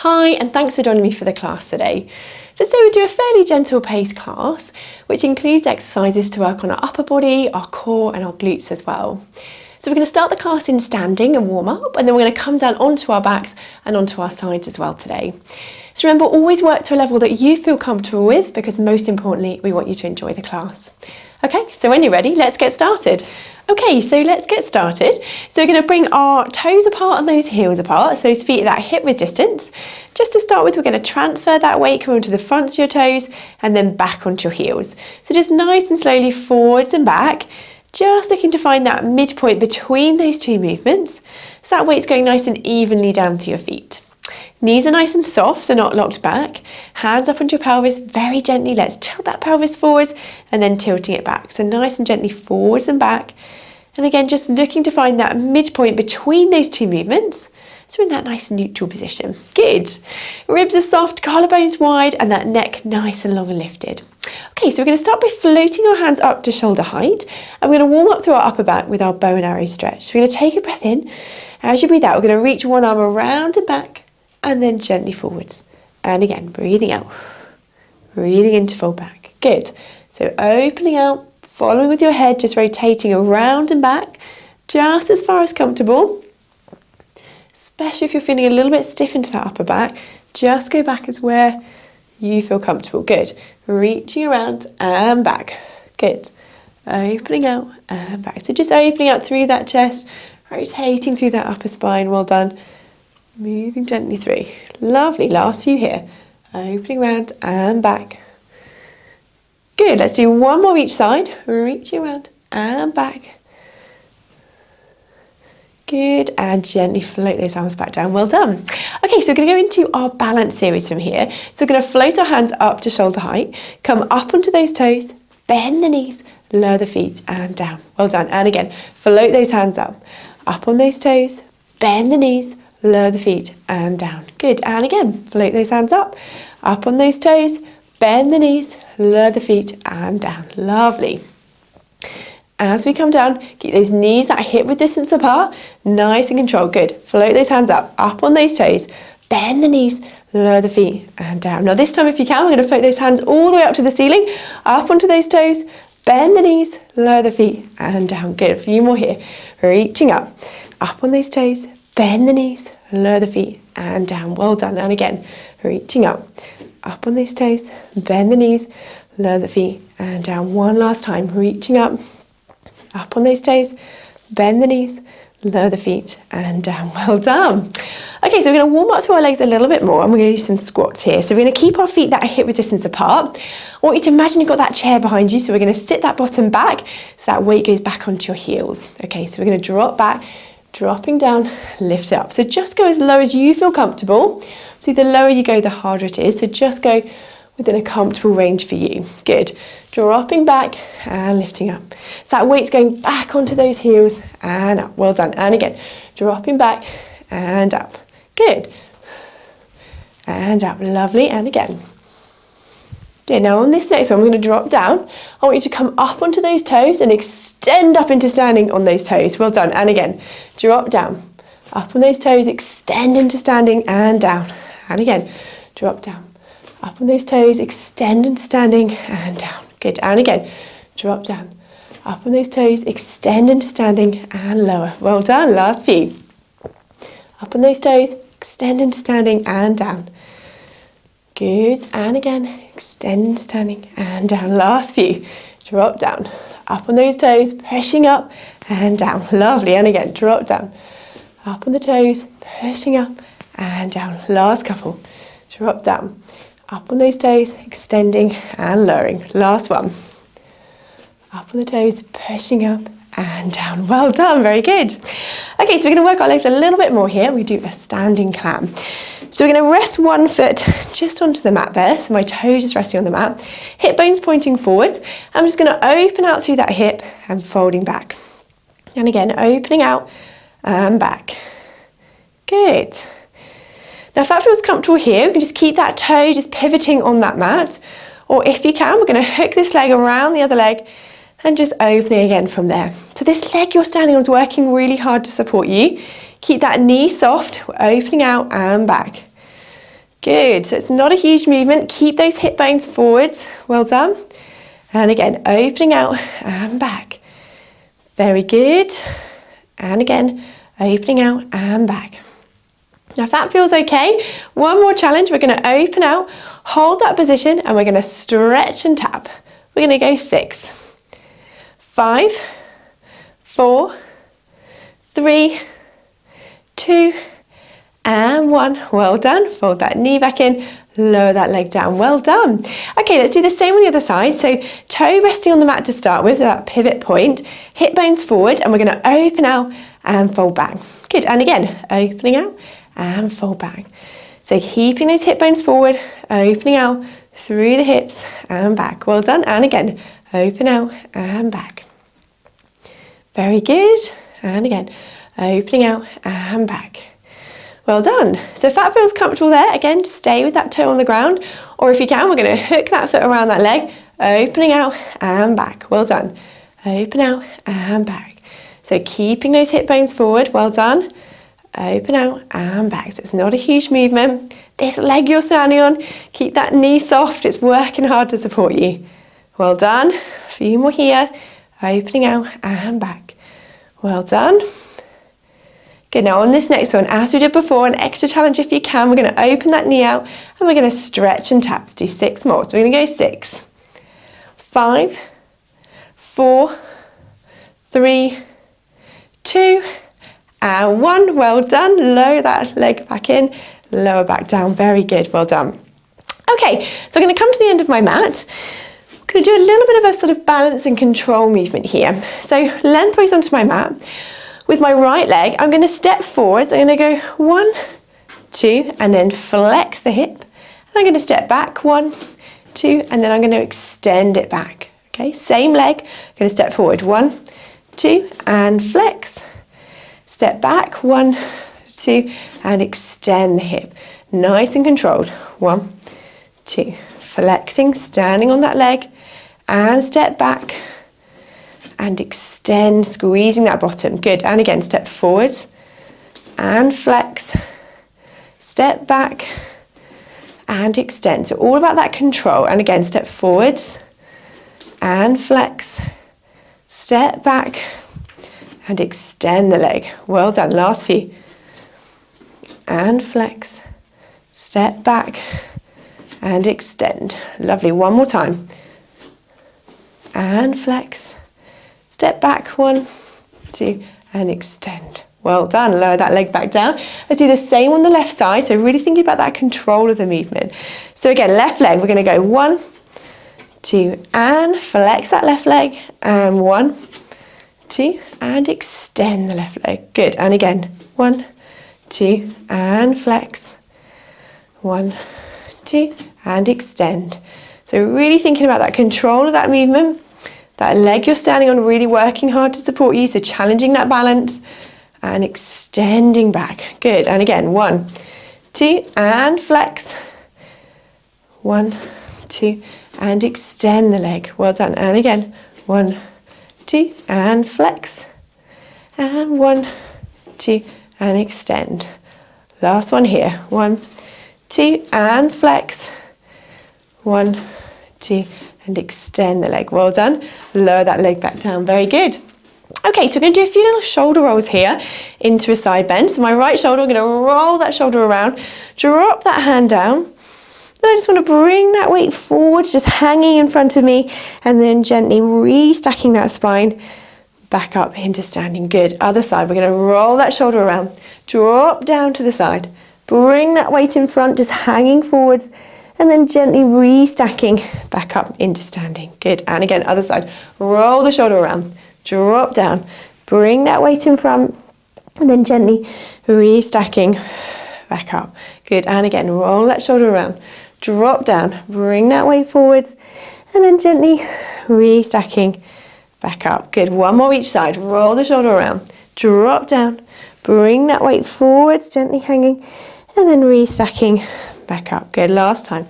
Hi, and thanks for joining me for the class today. So today we do a fairly gentle pace class, which includes exercises to work on our upper body, our core and our glutes as well. So we're going to start the class in standing and warm up, and then we're going to come down onto our backs and onto our sides as well today. So remember, always work to a level that you feel comfortable with, because most importantly, we want you to enjoy the class. Okay, so when you're ready, let's get started. Okay, so let's get started. So we're going to bring our toes apart and those heels apart, so those feet at that hip width distance. Just to start with, we're going to transfer that weight, come onto the front of your toes and then back onto your heels. So just nice and slowly forwards and back, just looking to find that midpoint between those two movements. So that weight's going nice and evenly down to your feet. Knees are nice and soft, so not locked back. Hands up onto your pelvis, very gently. Let's tilt that pelvis forwards and then tilting it back. So nice and gently forwards and back. And again, just looking to find that midpoint between those two movements. So in that nice neutral position. Good. Ribs are soft, collarbones wide, and that neck nice and long and lifted. Okay, so we're going to start by floating our hands up to shoulder height. And we're going to warm up through our upper back with our bow and arrow stretch. So we're going to take a breath in. As you breathe out, we're going to reach one arm around and back, and then gently forwards. And again, breathing out. Breathing in to fold back. Good. So opening out, following with your head, just rotating around and back, just as far as comfortable. Especially if you're feeling a little bit stiff into that upper back, just go back as where you feel comfortable. Good. Reaching around and back. Good. Opening out and back. So just opening out through that chest, rotating through that upper spine. Well done. Moving gently through. Lovely. Last few here. Opening around and back. Good. Let's do one more each side. Reaching around and back. Good. And gently float those arms back down. Well done. Okay, so we're going to go into our balance series from here. So we're going to float our hands up to shoulder height. Come up onto those toes. Bend the knees. Lower the feet and down. Well done. And again, float those hands up. Up on those toes. Bend the knees. Lower the feet and down. Good. And again, float those hands up on those toes, bend the knees, lower the feet and down. Lovely. As we come down, keep those knees at hip width distance apart, nice and controlled. Good. Float those hands up on those toes, bend the knees, lower the feet and down. Now this time, if you can, we're going to float those hands all the way up to the ceiling, up onto those toes, bend the knees, lower the feet and down. Good. A few more here. Reaching up on those toes, bend the knees, lower the feet and down. Well done. And again, reaching up on those toes, bend the knees, lower the feet and down. One last time, reaching up on those toes, bend the knees, lower the feet and down. Well done. Okay, so we're going to warm up through our legs a little bit more, and we're going to do some squats here. So we're going to keep our feet that hip width distance apart. I want you to imagine you've got that chair behind you, so we're going to sit that bottom back so that weight goes back onto your heels. Okay, so we're going to drop back, dropping down, lift it up. So just go as low as you feel comfortable. See, the lower you go, the harder it is. So just go within a comfortable range for you. Good. Dropping back and lifting up. So that weight's going back onto those heels and up. Well done. And again, dropping back and up. Good. And up. Lovely. And again. Okay, now on this next one, we're going to drop down. I want you to come up onto those toes and extend up into standing on those toes. Well done. And again, drop down. Up on those toes, extend into standing and down. And again, drop down. Up on those toes, extend into standing and down. Good. And again, drop down. Up on those toes, extend into standing and lower. Well done. Last few. Up on those toes, extend into standing and down. Good. And again, extend into standing and down. Last few. Drop down. Up on those toes, pushing up and down. Lovely. And again, drop down. Up on the toes, pushing up and down. Last couple. Drop down. Up on those toes, extending and lowering. Last one. Up on the toes, pushing up and down. Well done. Very good. Okay, so we're going to work our legs a little bit more here. We do a standing clam. So we're going to rest one foot just onto the mat there. So my toes just resting on the mat. Hip bones pointing forwards. I'm just going to open out through that hip and folding back. And again, opening out and back. Good. Now if that feels comfortable here, we can just keep that toe just pivoting on that mat. Or if you can, we're going to hook this leg around the other leg and just opening again from there. So this leg you're standing on is working really hard to support you. Keep that knee soft, opening out and back. Good, so it's not a huge movement. Keep those hip bones forwards. Well done. And again, opening out and back. Very good. And again, opening out and back. Now if that feels okay, one more challenge. We're going to open out, hold that position, and we're going to stretch and tap. We're going to go 6, 5, 4, 3, 2, and 1. Well done. Fold that knee back in, lower that leg down. Well done. Okay, let's do the same on the other side. So toe resting on the mat to start with, that pivot point, hip bones forward, and we're going to open out and fold back. Good, and again, opening out and fold back. So keeping those hip bones forward, opening out through the hips and back. Well done, and again, open out and back. Very good, and again, opening out and back. Well done. So if that feels comfortable there, again, stay with that toe on the ground, or if you can, we're going to hook that foot around that leg, opening out and back. Well done. Open out and back. So keeping those hip bones forward. Well done. Open out and back. So it's not a huge movement. This leg you're standing on, keep that knee soft. It's working hard to support you. Well done. A few more here. Opening out and back. Well done. Good, now on this next one, as we did before, an extra challenge if you can, we're going to open that knee out and we're going to stretch and tap. Let's do 6 more. So we're going to go 6, 5, 4, 3, 2, and 1. Well done. Lower that leg back in, lower back down. Very good. Well done. Okay, so I'm going to come to the end of my mat. I'm going to do a little bit of a sort of balance and control movement here. So lengthways onto my mat. With my right leg, I'm going to step forwards. I'm going to go 1, 2, and then flex the hip. And I'm going to step back 1, 2, and then I'm going to extend it back. Okay, same leg. I'm going to step forward 1, 2, and flex. Step back 1, 2, and extend the hip. Nice and controlled. 1, 2, flexing, standing on that leg, and step back. And extend, squeezing that bottom. Good, and again, step forwards and flex, step back and extend. So all about that control, and again, step forwards and flex, step back and extend the leg. Well done, last few. And flex, step back and extend. Lovely, one more time. And flex. Step back 1, 2, and extend. Well done. Lower that leg back down. Let's do the same on the left side. So really thinking about that control of the movement. So again, left leg, we're going to go 1, 2, and flex that left leg. And 1, 2, and extend the left leg. Good. And again, 1, 2, and flex. 1, 2, and extend. So really thinking about that control of that movement. That leg you're standing on, really working hard to support you, so challenging that balance and extending back. Good, and again, 1, 2, and flex. 1, 2, and extend the leg. Well done, and again, 1, 2, and flex. And 1, 2, and extend. Last one here, 1, 2, and flex. 1, 2, and extend the leg. Well done. Lower that leg back down. Very good. Okay, so we're going to do a few little shoulder rolls here into a side bend. So my right shoulder, I'm going to roll that shoulder around, drop that hand down. Then I just want to bring that weight forward, just hanging in front of me, and then gently restacking that spine back up into standing. Good. Other side, we're going to roll that shoulder around, drop down to the side, bring that weight in front, just hanging forwards, and then gently restacking back up into standing. Good, and again, other side. Roll the shoulder around, drop down, bring that weight in front, and then gently restacking back up. Good, and again, roll that shoulder around, drop down, bring that weight forwards, and then gently restacking back up. Good, one more each side. Roll the shoulder around, drop down, bring that weight forwards, gently hanging, and then restacking back up. Good, last time.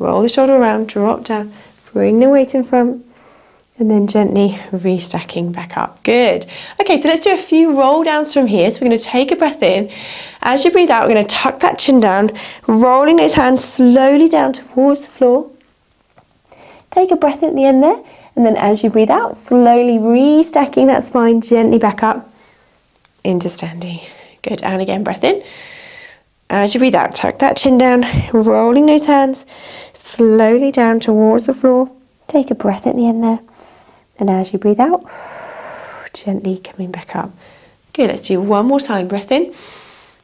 Roll the shoulder around, drop down, bring the weight in front, And then gently restacking back up. Good. Okay, so let's do a few roll downs from here. So we're going to take a breath in. As you breathe out, we're going to tuck that chin down, rolling those hands slowly down towards the floor. Take a breath in at the end there. And then as you breathe out, slowly restacking that spine gently back up into standing. Good. And again, breath in. As you breathe out, tuck that chin down, rolling those hands slowly down towards the floor. Take a breath at the end there. And as you breathe out, gently coming back up. Good, let's do one more time. Breath in.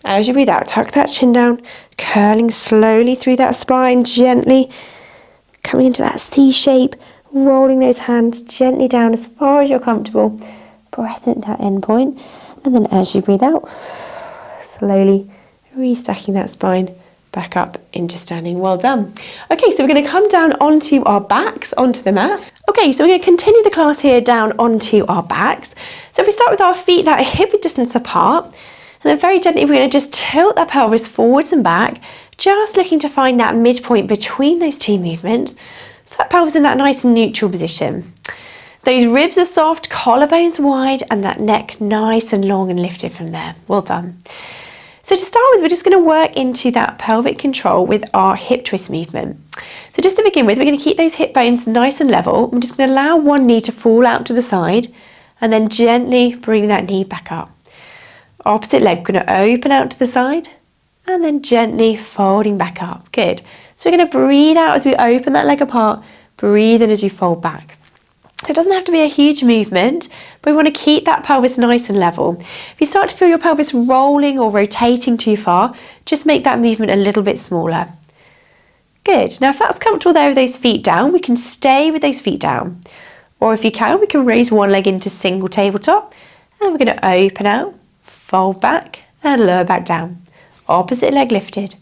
As you breathe out, tuck that chin down, curling slowly through that spine, gently coming into that C shape, rolling those hands gently down as far as you're comfortable. Breath in at that end point. And then as you breathe out, slowly restacking that spine back up into standing. Well done. Okay, so we're going to come down onto our backs, onto the mat. Okay, so we're going to continue the class here down onto our backs. So if we start with our feet that are hip distance apart, and then very gently we're going to just tilt that pelvis forwards and back, just looking to find that midpoint between those two movements. So that pelvis in that nice neutral position. Those ribs are soft, collarbones wide, and that neck nice and long and lifted from there. Well done. So to start with, we're just going to work into that pelvic control with our hip twist movement. So just to begin with, we're going to keep those hip bones nice and level. I'm just going to allow one knee to fall out to the side and then gently bring that knee back up. Opposite leg, going to open out to the side and then gently folding back up. Good. So we're going to breathe out as we open that leg apart, breathe in as you fold back. So it doesn't have to be a huge movement, but we want to keep that pelvis nice and level. If you start to feel your pelvis rolling or rotating too far, just make that movement a little bit smaller. Good. Now if that's comfortable there with those feet down, we can stay with those feet down. Or if you can, we can raise one leg into single tabletop. And we're going to open out, fold back and lower back down. Opposite leg lifted.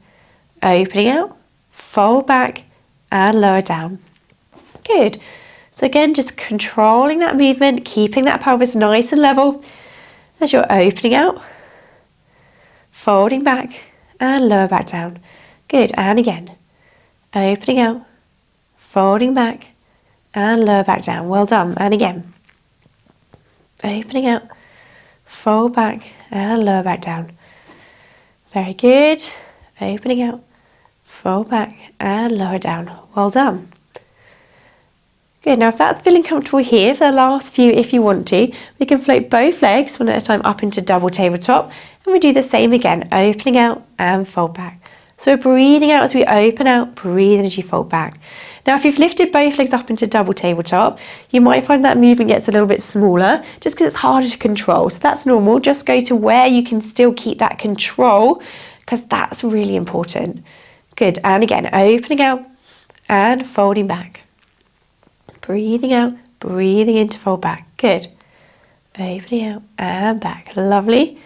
Opening out, fold back and lower down. Good. So again, just controlling that movement, keeping that pelvis nice and level as you're opening out, folding back and lower back down. Good, and again, opening out, folding back and lower back down. Well done, and again, opening out, fold back and lower back down. Very good, opening out, fold back and lower down. Well done. Good, now if that's feeling comfortable here, for the last few, if you want to, we can float both legs one at a time up into double tabletop, and we do the same again, opening out and fold back. So we're breathing out as we open out, breathing as you fold back. Now if you've lifted both legs up into double tabletop, you might find that movement gets a little bit smaller, just because it's harder to control. So that's normal, just go to where you can still keep that control, because that's really important. Good, and again, opening out and folding back. Breathing out, breathing in to fold back. Good. Opening out and back. Lovely.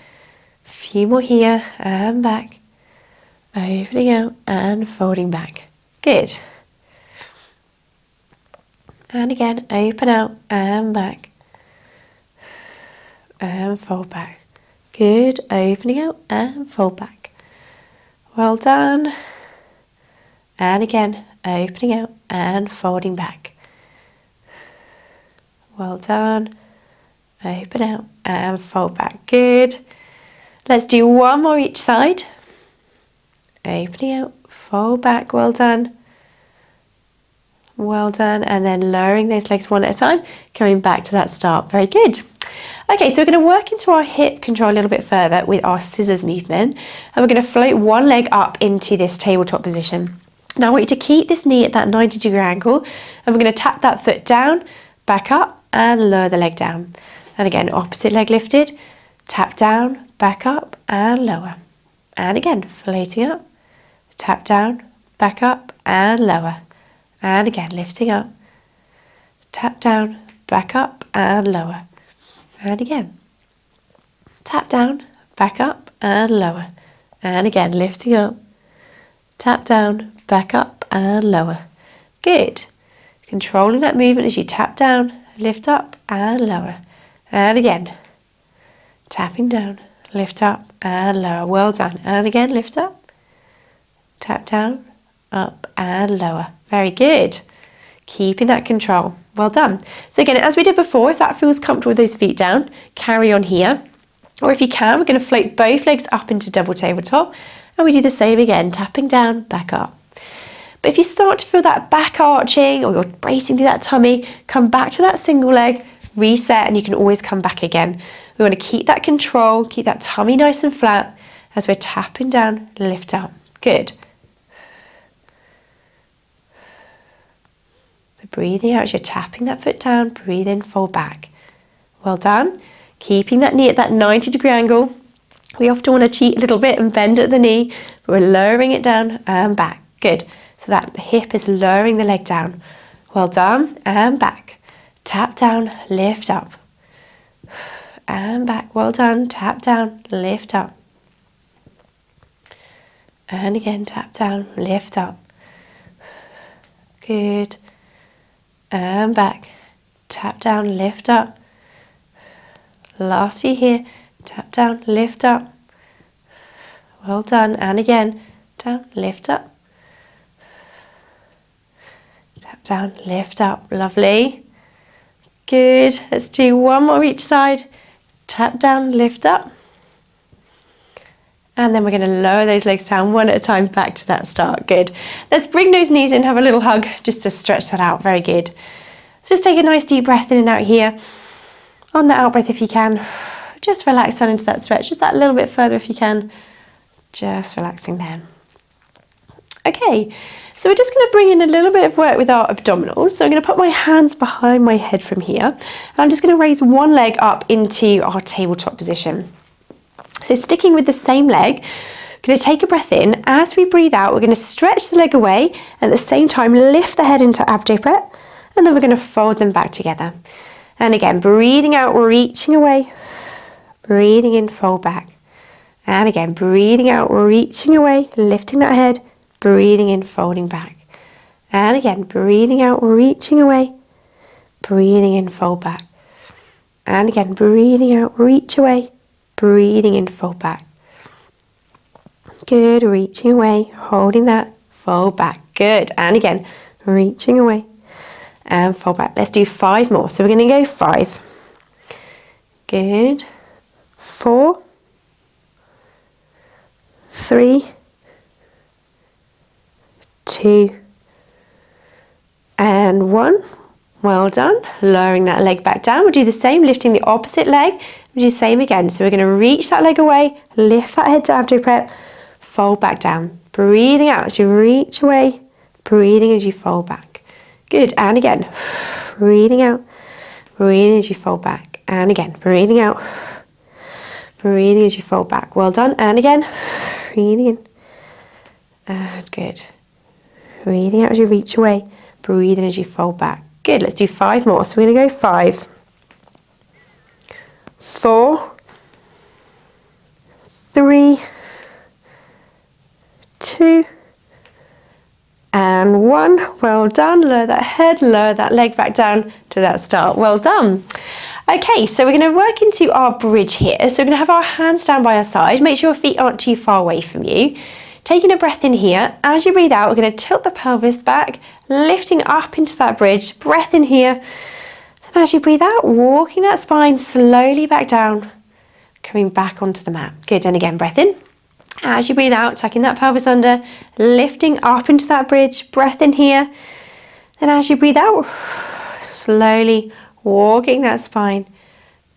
A few more here and back. Opening out and folding back. Good. And again, open out and back. And fold back. Good. Opening out and fold back. Well done. And again, opening out and folding back. Well done. Open out and fold back. Good. Let's do one more each side. Opening out, fold back. Well done. Well done. And then lowering those legs one at a time, coming back to that start. Very good. Okay, so we're going to work into our hip control a little bit further with our scissors movement. And we're going to float one leg up into this tabletop position. Now I want you to keep this knee at that 90-degree angle. And we're going to tap that foot down, back up, and lower the leg down. And again, opposite leg lifted, tap down, back up and lower. And again, floating up, tap down, back up and lower. And again, lifting up, tap down, back up and lower. And again, tap down, back up and lower. And again, lifting up, tap down, back up and lower. Good. Controlling that movement as you tap down, lift up and lower. And again, tapping down, lift up and lower. Well done. And again, lift up, tap down, up and lower. Very good. Keeping that control. Well done. So again, as we did before, if that feels comfortable with those feet down, carry on here. Or if you can, we're going to float both legs up into double tabletop. And we do the same again, tapping down, back up. But if you start to feel that back arching or you're bracing through that tummy, come back to that single leg, reset, and you can always come back again. We want to keep that control, keep that tummy nice and flat as we're tapping down, lift up. Good. So breathing out as you're tapping that foot down, breathe in, fold back. Well done. Keeping that knee at that 90-degree angle. We often want to cheat a little bit and bend at the knee, but we're lowering it down and back. Good. So that hip is lowering the leg down. Well done. And back. Tap down, lift up. And back. Well done. Tap down, lift up. And again, tap down, lift up. Good. And back. Tap down, lift up. Last few here. Tap down, lift up. Well done. And again, down, lift up. Tap down, lift up. Lovely. Good. Let's do one more each side. Tap down, lift up. And then we're going to lower those legs down one at a time back to that start. Good. Let's bring those knees in, have a little hug just to stretch that out. Very good. So just take a nice deep breath in and out here. On the out breath if you can. Just relax down into that stretch. Just that little bit further if you can. Just relaxing there. Okay, so we're just going to bring in a little bit of work with our abdominals. So I'm going to put my hands behind my head from here. And I'm just going to raise one leg up into our tabletop position. So sticking with the same leg, we're going to take a breath in. As we breathe out, we're going to stretch the leg away. And at the same time, lift the head into Abdo breath. And then we're going to fold them back together. And again, breathing out, reaching away. Breathing in, fold back. And again, breathing out, reaching away, lifting that head. Breathing in, folding back. And again, breathing out, reaching away. Breathing in, fold back. And again, breathing out, reach away. Breathing in, fold back. Good, reaching away, holding that, fold back. Good, and again, reaching away and fold back. Let's do 5 more. So we're going to go 5. Good. 4, 3, 2, and 1. Well done. Lowering that leg back down. We'll do the same, lifting the opposite leg. We'll do the same again. So we're going to reach that leg away, lift that head to Abdo prep, fold back down. Breathing out as you reach away, breathing as you fold back. Good. And again, breathing out, breathing as you fold back. And again, breathing out, breathing as you fold back. Well done. And again, breathing in. And good. Breathing out as you reach away, breathing as you fold back. Good. Let's do 5 more. So we're going to go 5, 4, 3, 2, and 1. Well done. Lower that head, lower that leg back down to that start. Well done. Okay, so we're going to work into our bridge here. So we're going to have our hands down by our side. Make sure your feet aren't too far away from you. Taking a breath in here. As you breathe out, we're going to tilt the pelvis back, lifting up into that bridge. Breath in here. Then as you breathe out, walking that spine slowly back down, coming back onto the mat. Good, and again, breath in. As you breathe out, tucking that pelvis under, lifting up into that bridge. Breath in here. Then as you breathe out, slowly walking that spine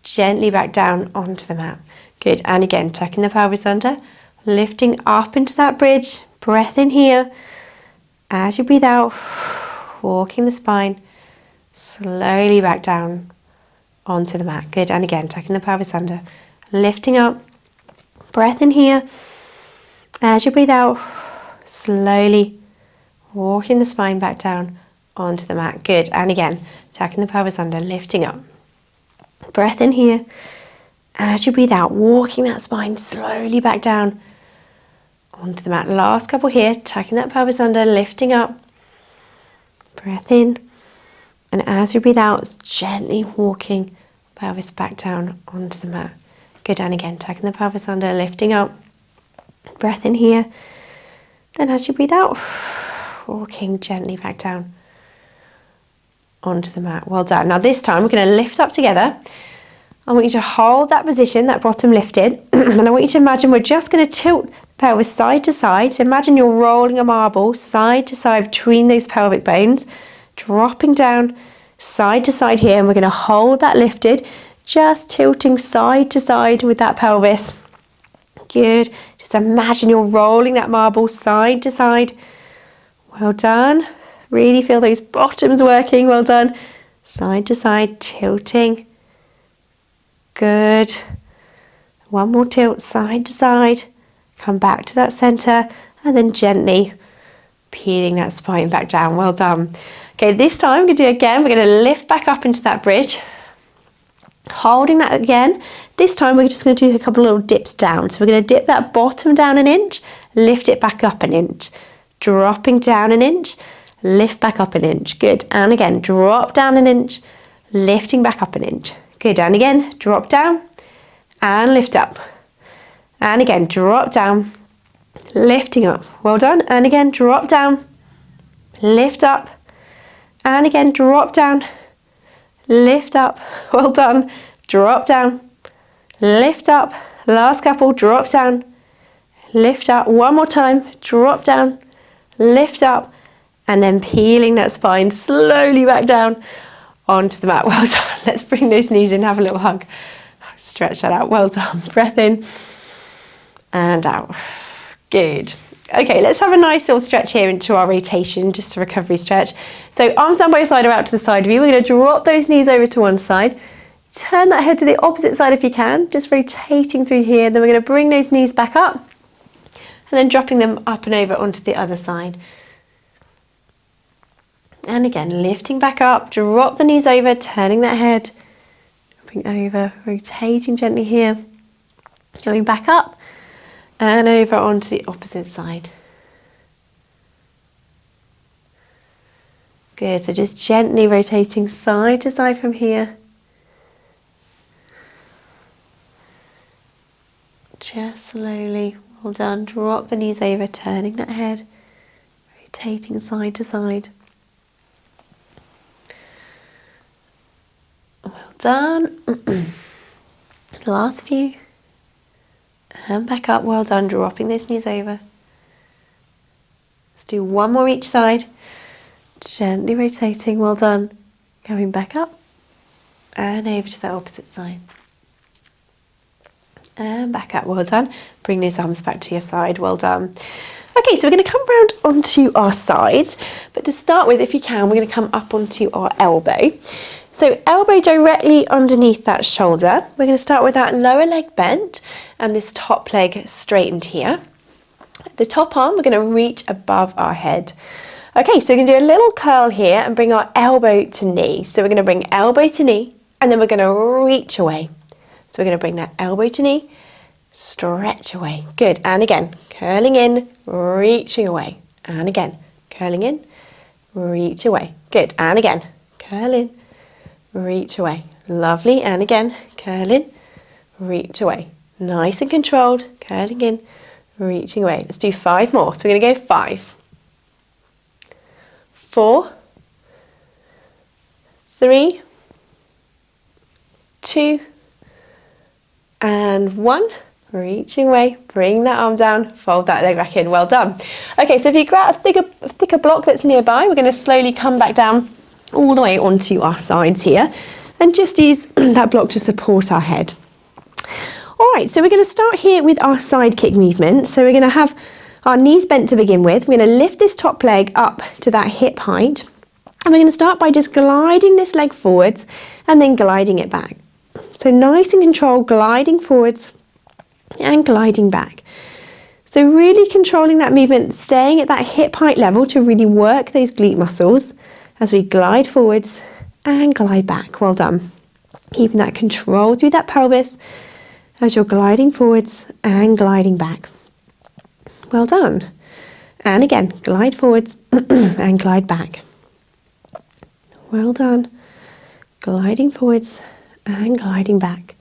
gently back down onto the mat. Good, and again, tucking the pelvis under, lifting up into that bridge. Breath in here. As you breathe out, walking the spine slowly back down onto the mat. Good, and again, tucking the pelvis under, lifting up. Breath in here. As you breathe out, slowly walking the spine back down onto the mat. Good, and again, tucking the pelvis under, lifting up. Breath in here. As you breathe out, walking that spine slowly back down onto the mat. Last couple here, tucking that pelvis under, lifting up. Breath in. And as you breathe out, gently walking pelvis back down onto the mat. Good, and again, tucking the pelvis under, lifting up. Breath in here. Then as you breathe out, walking gently back down onto the mat. Well done. Now this time we're going to lift up together. I want you to hold that position, that bottom lifted, and I want you to imagine we're just going to tilt the pelvis side to side. So imagine you're rolling a marble side to side between those pelvic bones, dropping down side to side here, and we're going to hold that lifted, just tilting side to side with that pelvis. Good. Just imagine you're rolling that marble side to side. Well done. Really feel those bottoms working. Well done. Side to side, tilting. Good. One more tilt, side to side. Come back to that center and then gently peeling that spine back down. Well done. Okay, this time we're going to do it again. We're going to lift back up into that bridge. Holding that again. This time we're just going to do a couple of little dips down. So we're going to dip that bottom down an inch, lift it back up an inch. Dropping down an inch, lift back up an inch. Good. And again, drop down an inch, lifting back up an inch. Good. And again, drop down and lift up. And again, drop down, lifting up. Well done. And again, drop down, lift up. And again, drop down, lift up. Well done. Drop down, lift up. Last couple, drop down, lift up. One more time, drop down, lift up. And then peeling that spine slowly back down onto the mat. Well done. Let's bring those knees in, have a little hug. Stretch that out. Well done. Breath in and out. Good. Okay, let's have a nice little stretch here into our rotation, just a recovery stretch. So arms down by your side or out to the side of you. We're going to drop those knees over to one side. Turn that head to the opposite side if you can, just rotating through here. Then we're going to bring those knees back up and then dropping them up and over onto the other side. And again, lifting back up, drop the knees over, turning that head, dropping over, rotating gently here, going back up and over onto the opposite side. Good, so just gently rotating side to side from here. Just slowly, well done, drop the knees over, turning that head, rotating side to side. Well done. Last few. And back up, well done, dropping those knees over. Let's do one more each side. Gently rotating, well done. Going back up and over to the opposite side. And back up, well done. Bring those arms back to your side, well done. Okay, so we're going to come round onto our sides, but to start with, if you can, we're going to come up onto our elbow. So elbow directly underneath that shoulder. We're going to start with that lower leg bent and this top leg straightened here. The top arm, we're going to reach above our head. Okay, so we're going to do a little curl here and bring our elbow to knee. So we're going to bring elbow to knee and then we're going to reach away. So we're going to bring that elbow to knee, stretch away. Good. And again, curling in, reaching away. And again, curling in, reach away. Good. And again, curl in, reach away. Lovely. And again, curl in, reach away. Nice and controlled. Curling in, reaching away. Let's do 5 more. So we're going to go 5, 4, 3, 2, and 1. Reaching away, bring that arm down, fold that leg back in. Well done. Okay, so if you grab a thicker block that's nearby, we're going to slowly come back down all the way onto our sides here and just use that block to support our head. All right, so we're going to start here with our side kick movement. So we're going to have our knees bent to begin with. We're going to lift this top leg up to that hip height. And we're going to start by just gliding this leg forwards and then gliding it back. So nice and controlled, gliding forwards and gliding back. So really controlling that movement, staying at that hip height level to really work those glute muscles as we glide forwards and glide back. Well done. Keeping that control through that pelvis as you're gliding forwards and gliding back. Well done. And again, glide forwards and glide back. Well done. Gliding forwards and gliding back.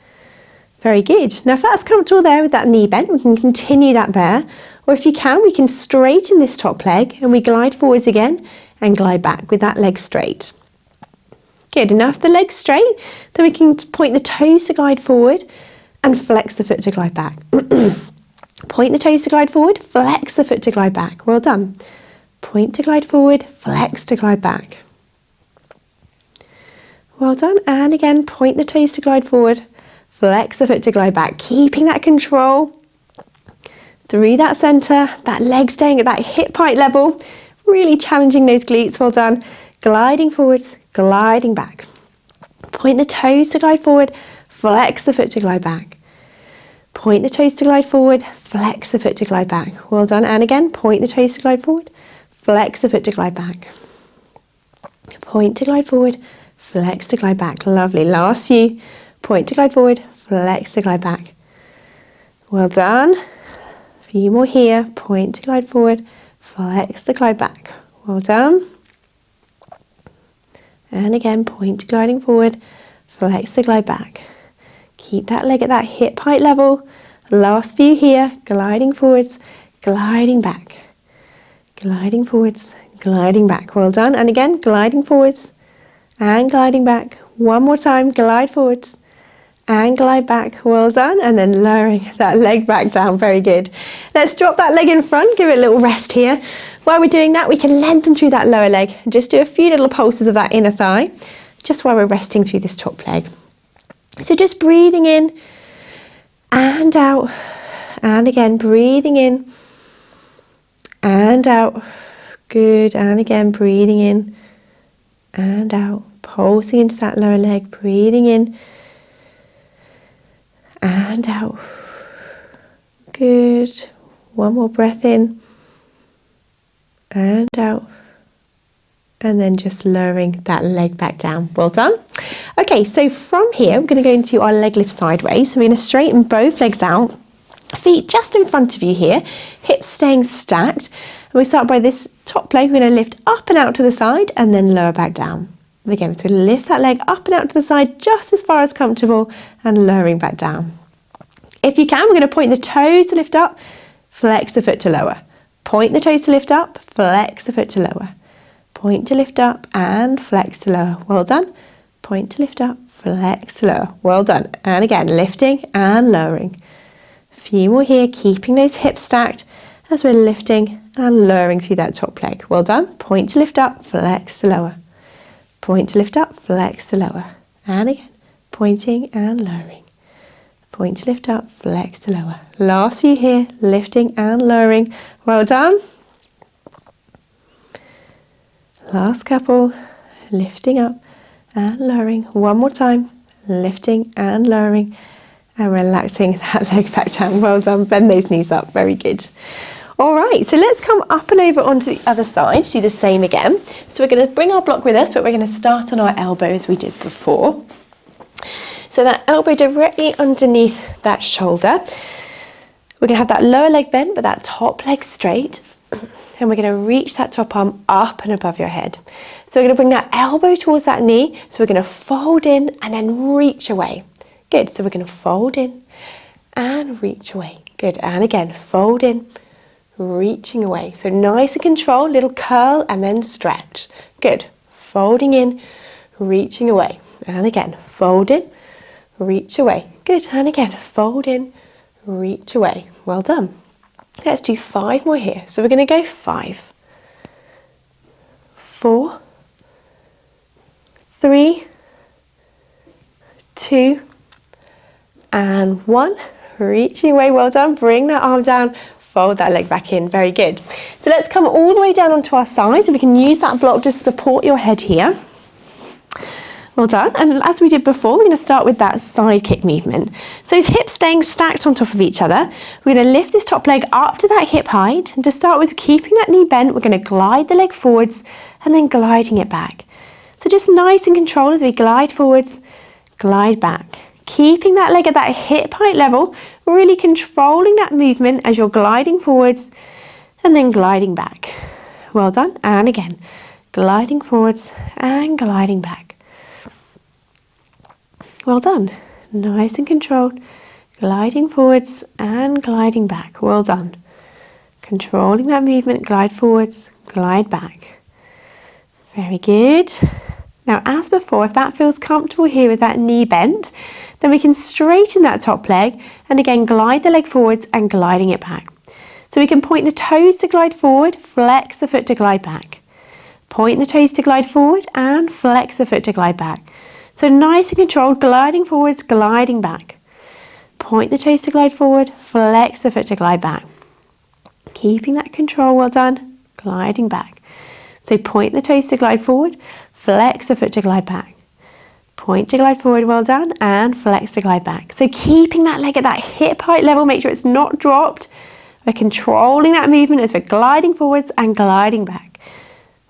Very good. Now if that's comfortable there with that knee bent, we can continue that there. Or if you can, we can straighten this top leg and we glide forwards again and glide back with that leg straight. Good, enough the legs straight. Then we can point the toes to glide forward and flex the foot to glide back. Point the toes to glide forward, flex the foot to glide back. Well done. Point to glide forward, flex to glide back. Well done. And again, point the toes to glide forward, flex the foot to glide back. Keeping that control through that centre, that leg staying at that hip height level, really challenging those glutes. Well done. Gliding forwards, gliding back. Point the toes to glide forward, flex the foot to glide back. Point the toes to glide forward, flex the foot to glide back. Well done. And again, point the toes to glide forward, flex the foot to glide back. Point to glide forward, flex to glide back. Lovely. Last few. Point to glide forward, flex to glide back. Well done. A few more here. Point to glide forward, flex to glide back. Well done. And again, point to gliding forward, flex to glide back. Keep that leg at that hip height level. Last few here. Gliding forwards, gliding back. Gliding forwards, gliding back. Well done. And again, gliding forwards and gliding back. One more time. Glide forwards and glide back. Well done. And then lowering that leg back down. Very good. Let's drop that leg in front. Give it a little rest here. While we're doing that, we can lengthen through that lower leg and just do a few little pulses of that inner thigh, just while we're resting through this top leg. So just breathing in and out, and again, breathing in and out. Good. And again, breathing in and out, pulsing into that lower leg, breathing in and out. Good. One more breath in and out, and then just lowering that leg back down. Well done. Okay, so from here we're going to go into our leg lift sideways. So we're going to straighten both legs out, feet just in front of you here, hips staying stacked, and we start by this top leg. We're going to lift up and out to the side and then lower back down. Again, so lift that leg up and out to the side just as far as comfortable and lowering back down. If you can, we're going to point the toes to lift up, flex the foot to lower. Point the toes to lift up, flex the foot to lower. Point to lift up and flex to lower. Well done. Point to lift up, flex to lower. Well done. And again, lifting and lowering. A few more here, keeping those hips stacked as we're lifting and lowering through that top leg. Well done. Point to lift up, flex to lower. Point to lift up, flex to lower. And again, pointing and lowering. Point to lift up, flex to lower. Last few here, lifting and lowering. Well done. Last couple, lifting up and lowering. One more time, lifting and lowering and relaxing that leg back down. Well done. Bend those knees up. Very good. All right, so let's come up and over onto the other side, do the same again. So we're going to bring our block with us, but we're going to start on our elbow as we did before. So that elbow directly underneath that shoulder. We're going to have that lower leg bent, but that top leg straight. And we're going to reach that top arm up and above your head. So we're going to bring that elbow towards that knee. So we're going to fold in and then reach away. Good. So we're going to fold in and reach away. Good. And again, fold in, reaching away. So nice and controlled, little curl and then stretch. Good. Folding in, reaching away. And again, fold in, reach away. Good. And again, fold in, reach away. Well done. Let's do 5 more here. So we're going to go 5, 4, 3, 2, and 1. Reaching away. Well done. Bring that arm down. Fold that leg back in. Very good. So let's come all the way down onto our side. So we can use that block to support your head here. Well done. And as we did before, we're going to start with that side kick movement. So his hips staying stacked on top of each other. We're going to lift this top leg up to that hip height. And to start with, keeping that knee bent, we're going to glide the leg forwards and then gliding it back. So just nice and controlled as we glide forwards, glide back. Keeping that leg at that hip height level, really controlling that movement as you're gliding forwards and then gliding back. Well done. And again, gliding forwards and gliding back. Well done. Nice and controlled. Gliding forwards and gliding back. Well done. Controlling that movement, glide forwards, glide back. Very good. Now, as before, if that feels comfortable here with that knee bent, then we can straighten that top leg and again glide the leg forwards and gliding it back. So we can point the toes to glide forward, flex the foot to glide back. Point the toes to glide forward and flex the foot to glide back. So nice and controlled, gliding forwards, gliding back. Point the toes to glide forward, flex the foot to glide back. Keeping that control, well done, gliding back. So point the toes to glide forward, flex the foot to glide back. Point to glide forward, well done, and flex to glide back. So keeping that leg at that hip height level, make sure it's not dropped. We're controlling that movement as we're gliding forwards and gliding back.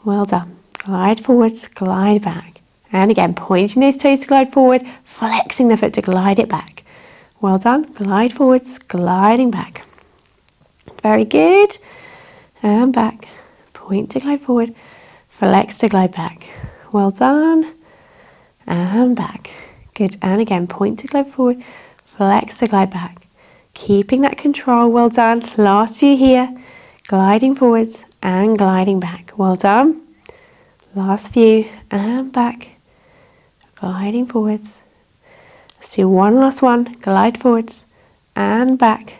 Well done. Glide forwards, glide back. And again, pointing those toes to glide forward, flexing the foot to glide it back. Well done. Glide forwards, gliding back. Very good. And back. Point to glide forward, flex to glide back. Well done. And back. Good. And again, point to glide forward, flex to glide back. Keeping that control. Well done. Last few here. Gliding forwards and gliding back. Well done. Last few and back. Gliding forwards. Let's do one last one. Glide forwards and back.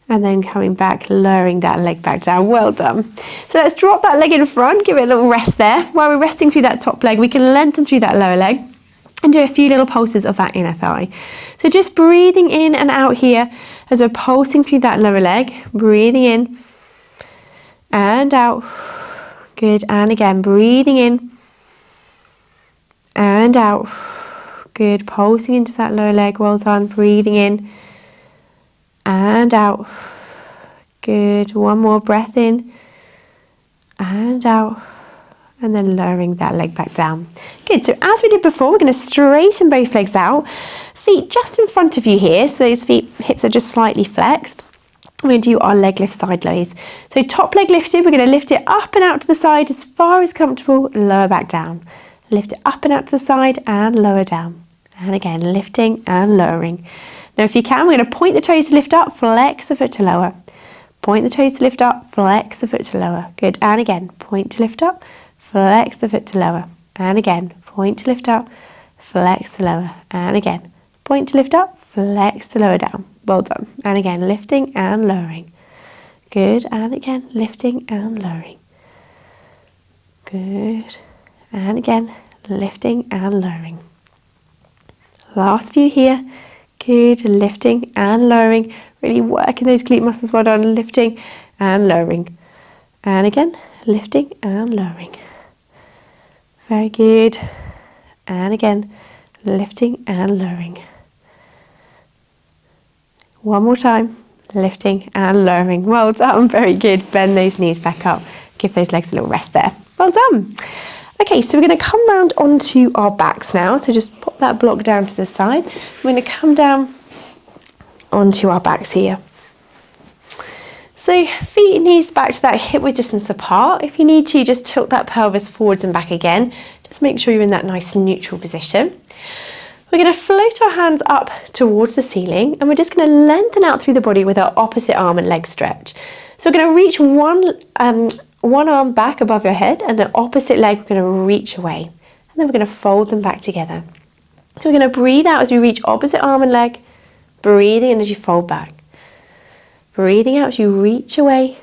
And then coming back, lowering that leg back down. Well done. So let's drop that leg in front, give it a little rest there. While we're resting through that top leg, we can lengthen through that lower leg and do a few little pulses of that inner thigh. So just breathing in and out here as we're pulsing through that lower leg. Breathing in and out. Good. And again, breathing in and out. Good. Pulsing into that lower leg. Well done. Breathing in and out. Good. One more breath in and out, and then lowering that leg back down. Good. So as we did before, we're going to straighten both legs out, feet just in front of you here, so those hips are just slightly flexed. We're going to do our leg lift side lows. So top leg lifted, we're going to lift it up and out to the side as far as comfortable, lower back down. Lift it up and out to the side and lower down. And again, lifting and lowering. Now if you can, we're going to point the toes to lift up, flex the foot to lower. Point the toes to lift up, flex the foot to lower. Good. And again, point to lift up, flex the foot to lower. And again, point to lift up, flex to lower. And again, point to lift up, flex to lower down. Well done. And again, lifting and lowering. Good. And again, lifting and lowering. Good. And again, lifting and lowering. Last few here. Good. Lifting and lowering. Really working those glute muscles. Well done. Lifting and lowering. And again, lifting and lowering. Very good. And again, lifting and lowering. One more time. Lifting and lowering. Well done. Very good. Bend those knees back up. Give those legs a little rest there. Well done. Okay, so we're going to come round onto our backs now. So just pop that block down to the side. We're going to come down onto our backs here. So feet and knees back to that hip width distance apart. If you need to, just tilt that pelvis forwards and back again. Just make sure you're in that nice neutral position. We're going to float our hands up towards the ceiling and we're just going to lengthen out through the body with our opposite arm and leg stretch. So we're going to reach one arm back above your head and the opposite leg we're going to reach away. And then we're going to fold them back together. So we're going to breathe out as we reach opposite arm and leg, breathing in as you fold back. Breathing out as you reach away,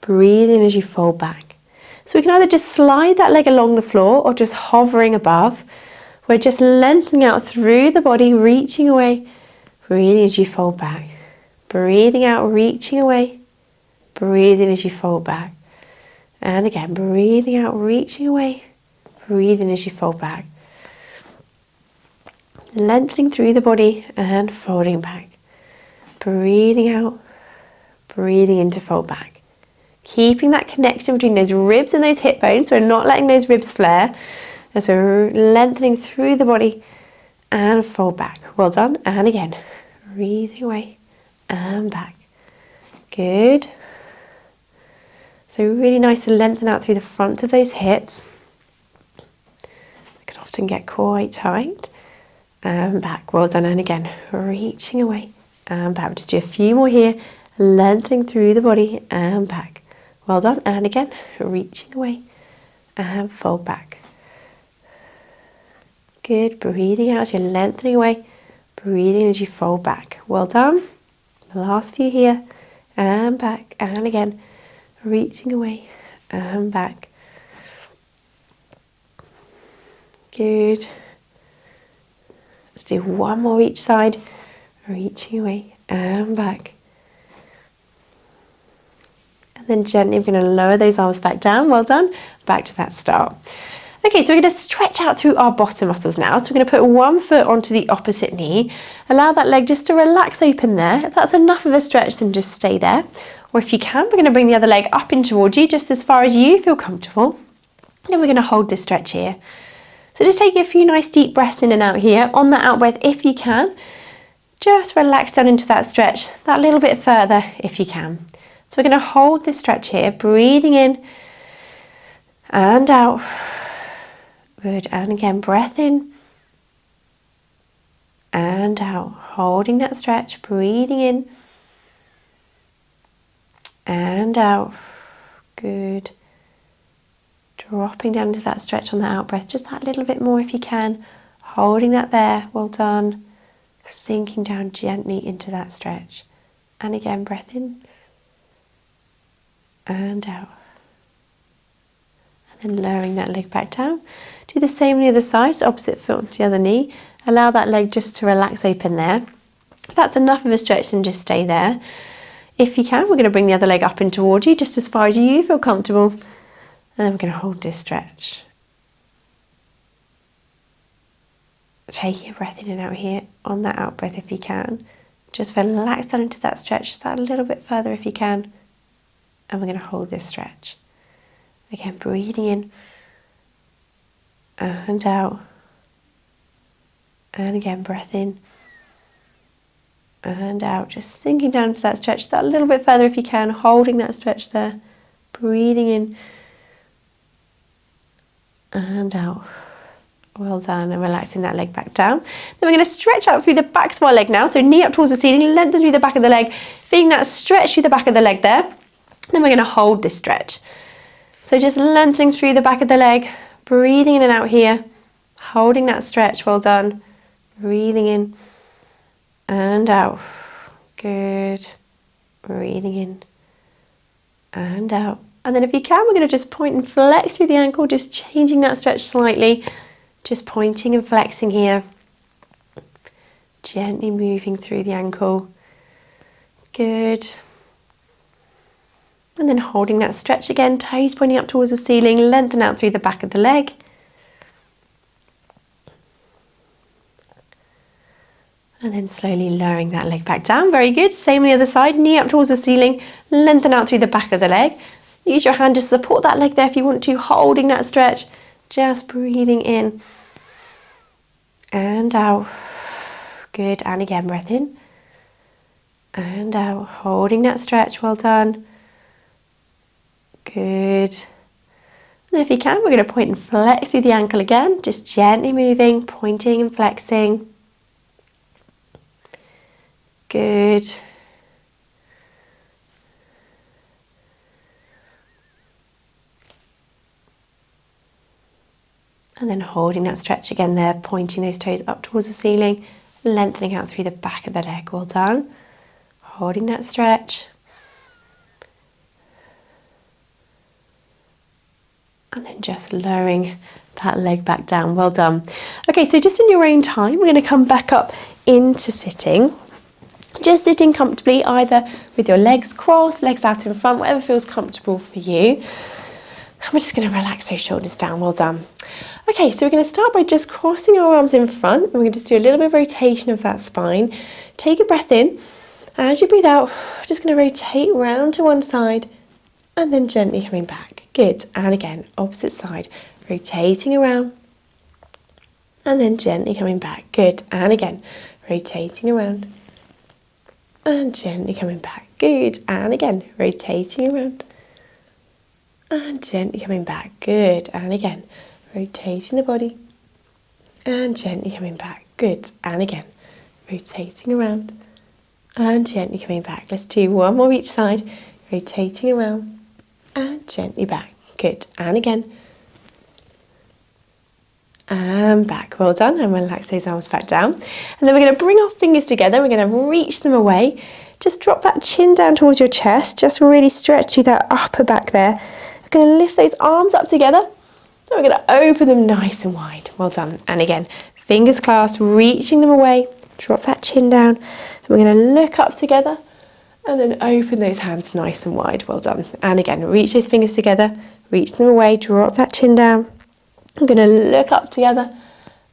breathing in as you fold back. So we can either just slide that leg along the floor or just hovering above. We're just lengthening out through the body, reaching away, breathing as you fold back. Breathing out, reaching away, breathing as you fold back. And again, breathing out, reaching away, breathing as you fold back. Lengthening through the body and folding back. Breathing out, breathing in to fold back. Keeping that connection between those ribs and those hip bones. We're not letting those ribs flare. As we're lengthening through the body and fold back. Well done. And again, breathing away and back. Good. So really nice to lengthen out through the front of those hips. They can often get quite tight. And back. Well done. And again, reaching away and back. We'll just do a few more here. Lengthening through the body and back. Well done. And again, reaching away and fold back. Good, breathing out as you're lengthening away. Breathing as you fold back. Well done. The last few here. And back, and again. Reaching away, and back. Good. Let's do one more each side. Reaching away, and back. And then gently we're going to lower those arms back down. Well done. Back to that start. Okay, so we're going to stretch out through our bottom muscles now. So we're going to put one foot onto the opposite knee. Allow that leg just to relax open there. If that's enough of a stretch, then just stay there. Or if you can, we're going to bring the other leg up in towards you, just as far as you feel comfortable. Then we're going to hold this stretch here. So just take a few nice deep breaths in and out here. On that out breath, if you can, just relax down into that stretch, that little bit further if you can. So we're going to hold this stretch here, breathing in and out. Good, and again, breath in and out, holding that stretch, breathing in and out. Good. Dropping down into that stretch on the out breath, just that little bit more if you can, holding that there. Well done. Sinking down gently into that stretch. And again, breath in and out. And then lowering that leg back down. Do the same on the other side, so opposite foot onto the other knee. Allow that leg just to relax open there. If that's enough of a stretch, then just stay there. If you can, we're going to bring the other leg up in towards you, just as far as you feel comfortable. And then we're going to hold this stretch. Taking a breath in and out here. On that out breath if you can. Just relax down into that stretch, just a little bit further if you can. And we're going to hold this stretch. Again, breathing in and out. And again, breath in and out. Just sinking down into that stretch, that a little bit further if you can, holding that stretch there. Breathing in and out. Well done, and relaxing that leg back down. Then we're going to stretch out through the backs of our leg now. So knee up towards the ceiling, lengthen through the back of the leg, feeling that stretch through the back of the leg there. Then we're going to hold this stretch. So just lengthening through the back of the leg, breathing in and out here, holding that stretch. Well done. Breathing in and out. Good. Breathing in and out. And then if you can, we're going to just point and flex through the ankle, just changing that stretch slightly. Just pointing and flexing here. Gently moving through the ankle. Good. And then holding that stretch again, toes pointing up towards the ceiling, lengthen out through the back of the leg. And then slowly lowering that leg back down. Very good. Same on the other side, knee up towards the ceiling, lengthen out through the back of the leg. Use your hand to support that leg there if you want to, holding that stretch. Just breathing in and out. Good. And again, breath in and out, holding that stretch. Well done. Good. And if you can, we're going to point and flex through the ankle again, just gently moving, pointing and flexing. Good. And then holding that stretch again there, pointing those toes up towards the ceiling, lengthening out through the back of the leg. Well done. Holding that stretch. And then just lowering that leg back down. Well done. Okay, so just in your own time, we're going to come back up into sitting. Just sitting comfortably, either with your legs crossed, legs out in front, whatever feels comfortable for you. And we're just going to relax those shoulders down. Well done. Okay, so we're going to start by just crossing our arms in front. And we're going to just do a little bit of rotation of that spine. Take a breath in. As you breathe out, just going to rotate round to one side and then gently coming back. Good. And again, opposite side, rotating around and then gently coming back. Good. And again, rotating around and gently coming back. Good. And again, rotating around and gently coming back. Good. And again, rotating the body and gently coming back. Good. And again, rotating around and gently coming back. Let's do one more each side, rotating around and gently back. Good. And again. and back. Well done. And relax those arms back down. And then we're going to bring our fingers together. We're going to reach them away. Just drop that chin down towards your chest. Just really stretch through that upper back there. We're going to lift those arms up together. So we're going to open them nice and wide. Well done. And again, fingers clasped, reaching them away. Drop that chin down. And we're going to look up together. And then open those hands nice and wide. Well done. And again, reach those fingers together. Reach them away. Drop that chin down. I'm going to look up together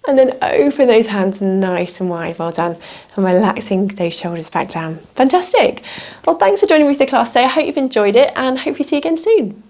and then open those hands nice and wide. Well done. And relaxing those shoulders back down. Fantastic. Well, thanks for joining me for the class today. I hope you've enjoyed it and hopefully see you again soon.